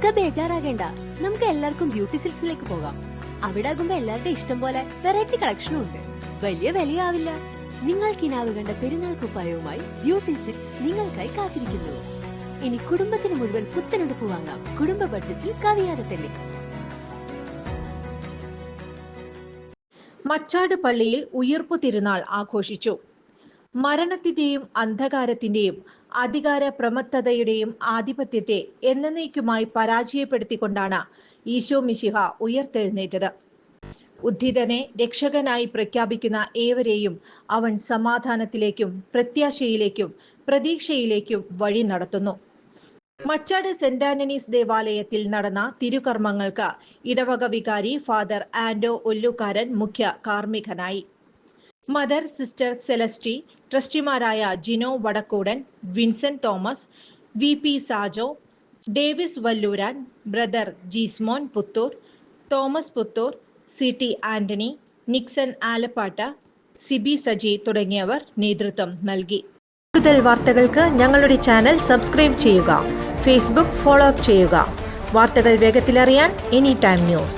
ഇക്ക ബേജാറാകേണ്ട, നമുക്ക് എല്ലാവർക്കും ബ്യൂട്ടി സിൽക്സിലേക്ക് പോകാം. അവിടെ ആകുമ്പോ എല്ലാവരുടെ ഇഷ്ടം പോലെ വെറൈറ്റി കളക്ഷനും ഉണ്ട്. വലിയ വിലയാവില്ല. നിങ്ങൾ കിനാവ് കണ്ട പെരുന്നാൾ കുപ്പായവുമായി ബ്യൂട്ടി സിൽക്സ് നിങ്ങൾക്കായി കാത്തിരിക്കുന്നു. ഇനി കുടുംബത്തിന് മുഴുവൻ പുത്തനെടുപ്പ് വാങ്ങാം, കുടുംബ ബഡ്ജറ്റിൽ കവിയാതെ തന്നെ. മച്ചാട് പള്ളിയിൽ ഉയിർപ്പു തിരുനാൾ ആഘോഷിച്ചു. മരണത്തിന്റെയും അന്ധകാരത്തിന്റെയും അധികാര പ്രമത്തതയുടെയും ആധിപത്യത്തെ എന്നേക്കുമായി പരാജയപ്പെടുത്തിക്കൊണ്ടാണ് ഈശോ മിശിഹ ഉയർത്തെഴുന്നേറ്റത്. ഉദ്ധിതനെ രക്ഷകനായി പ്രഖ്യാപിക്കുന്ന ഏവരെയും അവൻ സമാധാനത്തിലേക്കും പ്രത്യാശയിലേക്കും പ്രതീക്ഷയിലേക്കും വഴി നടത്തുന്നു. മച്ചാട് സെന്റ് ആന്റണീസ് ദേവാലയത്തിൽ നടന്ന തിരുകർമ്മങ്ങൾക്ക് ഇടവക വികാരി ഫാദർ ആൻഡോ ഒല്ലുകാരൻ മുഖ്യ കാർമ്മികനായി. മദർ സിസ്റ്റർ സെലസ്റ്റി, ട്രസ്റ്റിമാരായ Jino Vadakkoodan, Vincent Thomas, V P Sajo, Davis Valluran, brother Jeesmon Puthur, Thomas Puthur, C T Antony, Nixon Alappatta, Siby Saji തുടങ്ങിയവർ നേതൃത്വം നൽകി. കൂടുതൽ വാർത്തകൾക്ക് ഞങ്ങളുടെ ചാനൽ സബ്സ്ക്രൈബ് ചെയ്യുക. ഫേസ്ബുക്ക് ഫോളോ അപ്പ് ചെയ്യുക. വാർത്തകൾ വേഗത്തിലറിയാൻ എനി ടൈം ന്യൂസ്.